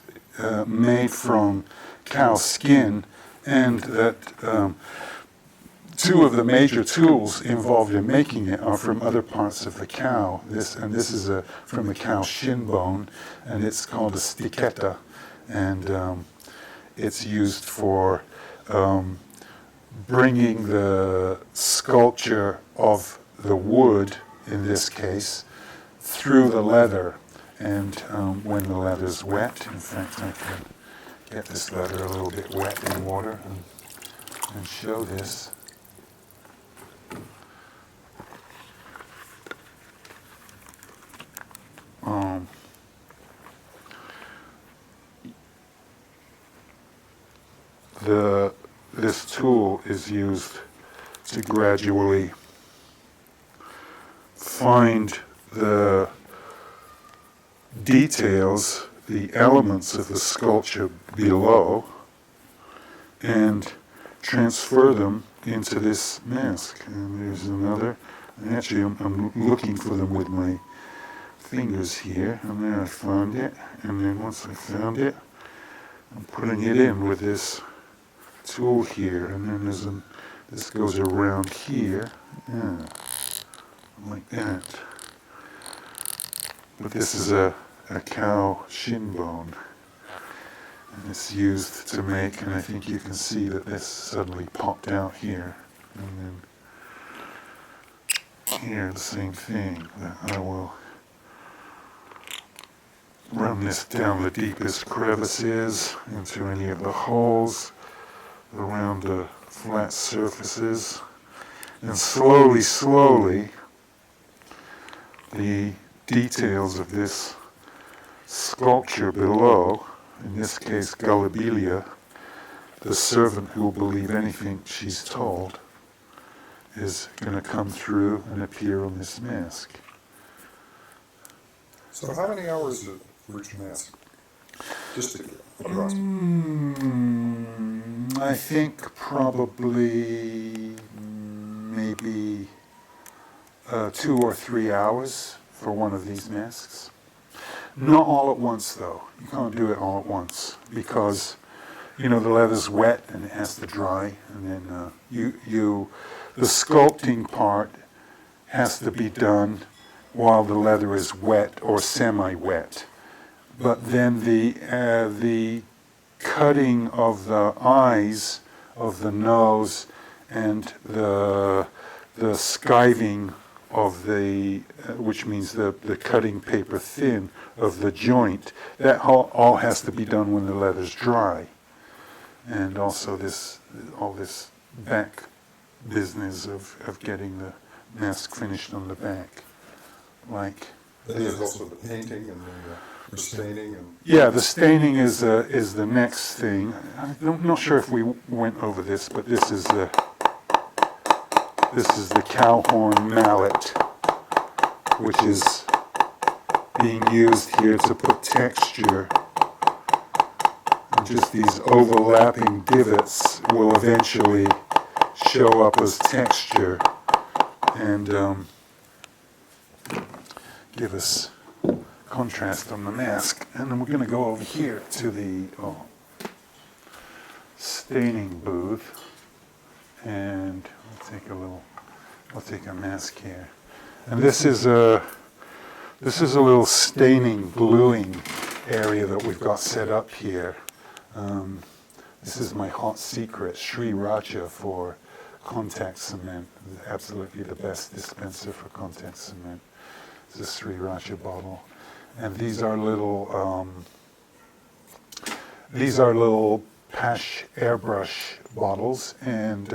made from cow skin, and that two of the major tools involved in making it are from other parts of the cow. This is from a cow shin bone, and it's called a stichetta, and it's used for bringing the sculpture of the wood, in this case, through the leather. And when the leather's wet, in fact I can get this leather a little bit wet in water and show this. This tool is used to gradually find the details, the elements of the sculpture below, and transfer them into this mask. And there's another. And actually, I'm looking for them with my fingers here, and there I found it. And then once I found it, I'm putting it in with this tool here, and then this goes around here, yeah, like that. But this is a cow shin bone, and it's used to make, and I think you can see that this suddenly popped out here, and then here the same thing. That I will run this down the deepest crevices, into any of the holes around the flat surfaces, and slowly, the details of this sculpture below, in this case Gullibilia, the servant who will believe anything she's told, is going to come through and appear on this mask. So how many hours is it for each mask? Just to across. I think probably maybe 2 or 3 hours for one of these masks. Not all at once, though. You can't do it all at once because, the leather's wet and it has to dry, and then the sculpting part has to be done while the leather is wet or semi-wet. But then the cutting of the eyes, of the nose, and the skiving of which means the cutting paper thin of the joint, that all has to be done when the leather's dry. And also all this back business of getting the mask finished on the back. Like Then there's also the painting and the staining and. yeah, the staining is the next thing. I'm not sure if we went over this, but this is the cow horn mallet, which is being used here to put texture. And just these overlapping divots will eventually show up as texture and give us contrast on the mask. And then we're going to go over here to the staining booth, and I'll take a mask here. And this is a little staining, gluing area that we've got set up here. This is my hot secret, Sri Raja for contact cement. Absolutely the best dispenser for contact cement. It's a Sri Raja bottle. And these are little Pash airbrush bottles, and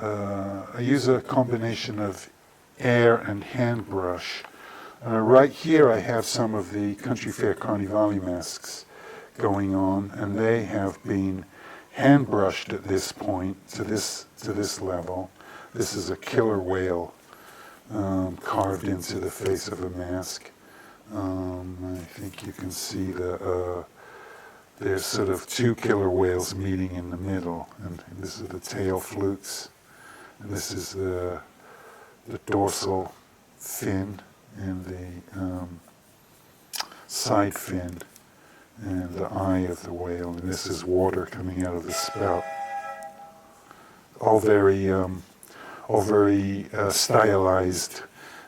I use a combination of air and hand brush. Right here I have some of the Country Fair Carnivale masks going on, and they have been hand brushed at this point to this level. This is a killer whale carved into the face of a mask. I think you can see there's sort of 2 killer whales meeting in the middle, and this is the tail flukes, and this is the dorsal fin and the side fin and the eye of the whale, and this is water coming out of the spout. All very stylized,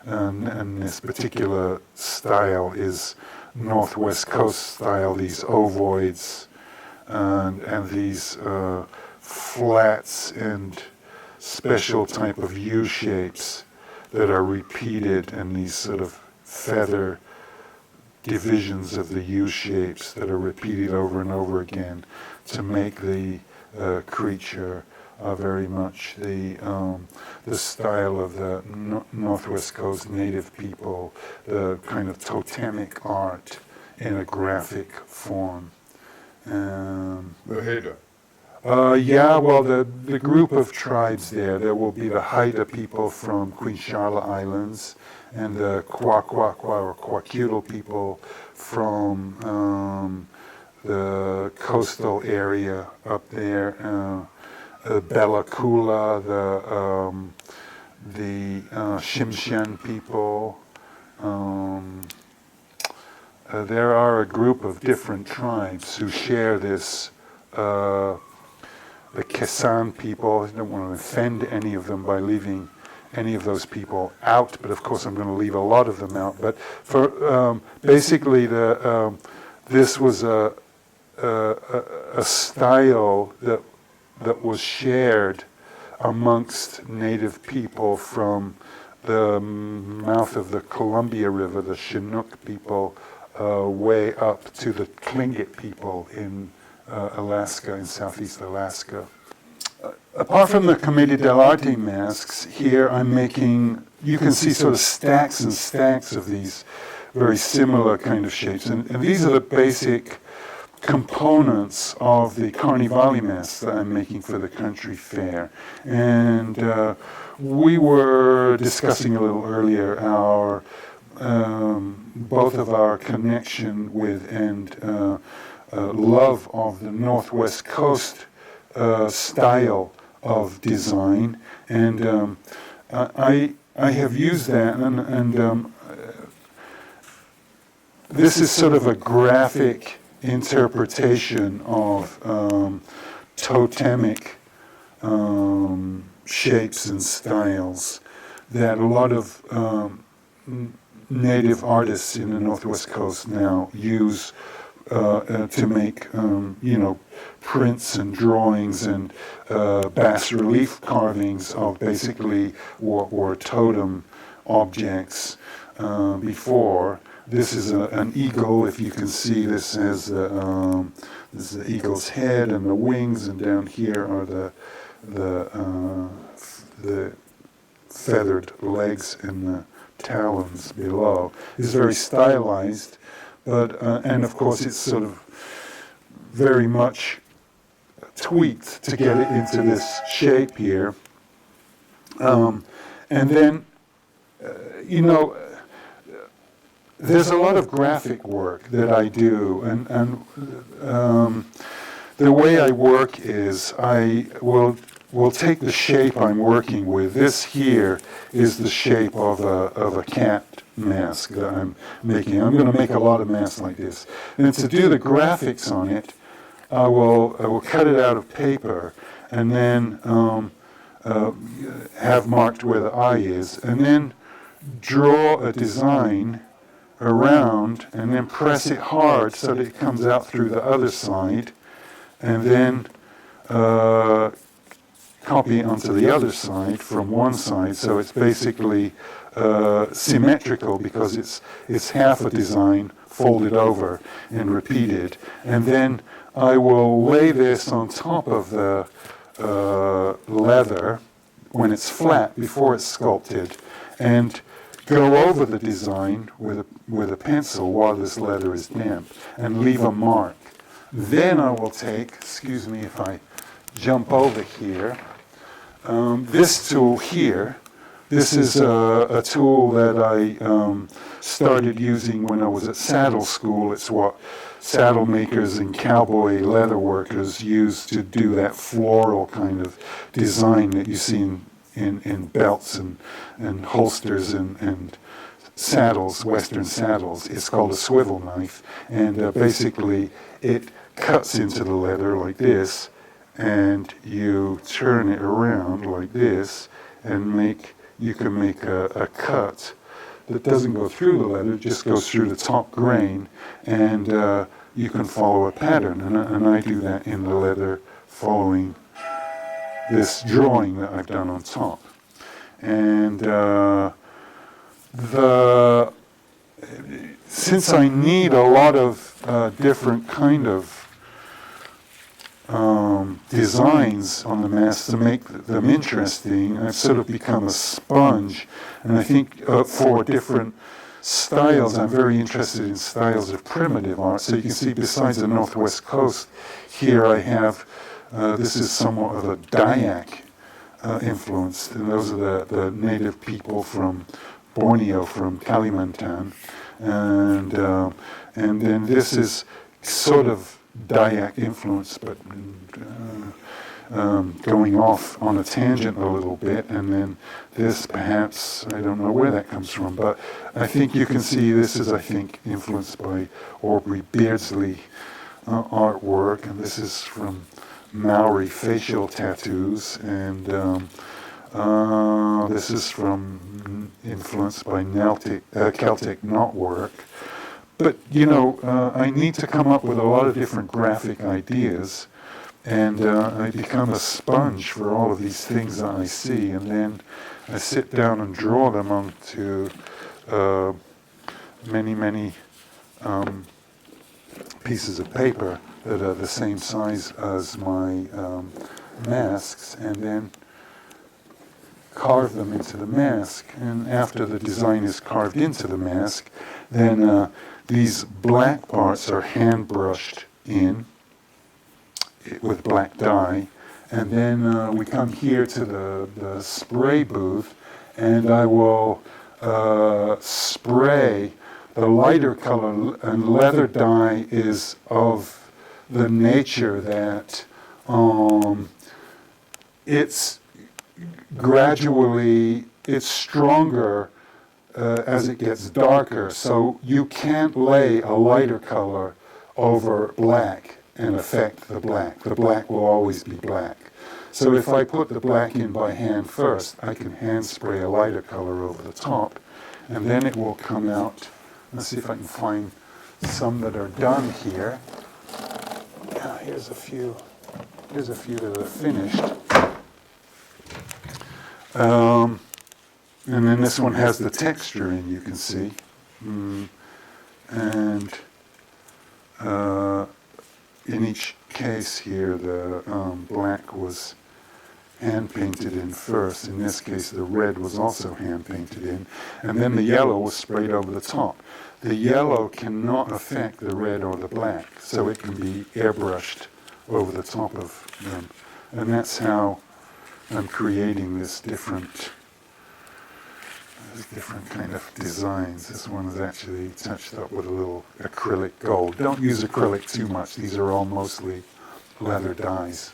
and this particular style is Northwest Coast style, these ovoids and these flats and special type of U shapes that are repeated, and these sort of feather divisions of the U shapes that are repeated over and over again to make the creature very much the style of the Northwest Coast native people, the kind of totemic art in a graphic form. The Haida. Yeah, well, the group of tribes there will be the Haida people from Queen Charlotte Islands, and the Kwakwakwa or Kwakiutl people from the coastal area up there, Bella Kula, the Shimshan people. There are a group of different tribes who share this. The Kesan people, I don't want to offend any of them by leaving any of those people out, but of course I'm going to leave a lot of them out. But for basically, this was a style that was shared amongst native people from the mouth of the Columbia River, the Chinook people, way up to the Tlingit people in Alaska, in southeast Alaska. Apart from the Commedia dell'Arte masks, here I'm making, you can see sort of stacks and stacks of these very similar kind of shapes. And these are the basic components of the Carnivale masks that I'm making for the country fair. And we were discussing a little earlier our both of our connection with and love of the Northwest Coast style of design, and I have used that, and this is sort of a graphic interpretation of totemic shapes and styles that a lot of native artists in the Northwest Coast now use to make, prints and drawings and bas relief carvings of basically what were totem objects before. This is an eagle. If you can see, this has this is the eagle's head and the wings, and down here are the feathered legs and the talons below. It's very stylized, but and of course it's sort of very much tweaked to get it into this shape here. And then, there's a lot of graphic work that I do, and the way I work is I will take the shape I'm working with. This here is the shape of a cat mask that I'm making. I'm going to make a lot of masks like this. And to do the graphics on it, I will cut it out of paper and then have marked where the eye is, and then draw a design around and then press it hard so that it comes out through the other side, and then copy it onto the other side from one side, so it's basically symmetrical because it's half a design folded over and repeated. And then I will lay this on top of the leather when it's flat before it's sculpted, and go over the design with a pencil while this leather is damp and leave a mark. Then I will take, excuse me if I jump over here, this tool here. This is a tool that I started using when I was at saddle school. It's what saddle makers and cowboy leather workers use to do that floral kind of design that you see in belts and holsters and saddles, Western saddles. It's called a swivel knife, and basically it cuts into the leather like this, and you turn it around like this, and you can make a cut that doesn't go through the leather, it just goes through the top grain, and you can follow a pattern, and I do that in the leather following this drawing that I've done on top. And since I need a lot of different kind of designs on the masks to make them interesting, I've sort of become a sponge. And I think for different styles, I'm very interested in styles of primitive art. So you can see, besides the Northwest Coast, here I have This is somewhat of a Dayak influence, and those are the native people from Borneo, from Kalimantan, and then this is sort of Dayak influence, but going off on a tangent a little bit, and then this perhaps, I don't know where that comes from, but I think you can see this is, I think, influenced by Aubrey Beardsley artwork, and this is from Maori facial tattoos, and this is from influenced by Celtic knotwork. But, you know, I need to come up with a lot of different graphic ideas, and I become a sponge for all of these things that I see, and then I sit down and draw them onto many pieces of paper that are the same size as my masks, and then carve them into the mask. And after the design is carved into the mask, then these black parts are hand brushed in with black dye, and then we come here to the spray booth, and I will spray the lighter color, and leather dye is of the nature that it's gradually, it's stronger as it gets darker, so you can't lay a lighter color over black and affect the black. The black will always be black. So if I put the black in by hand first, I can hand spray a lighter color over the top, and then it will come out. Let's see if I can find some that are done here. Here's a few that are finished. And then this one has the texture in, you can see. And in each case here, the black was hand painted in first. In this case, the red was also hand painted in. And then the yellow was sprayed over the top. The yellow cannot affect the red or the black, so it can be airbrushed over the top of them. And that's how I'm creating this different kind of designs. This one is actually touched up with a little acrylic gold. Don't use acrylic too much. These are all mostly leather dyes.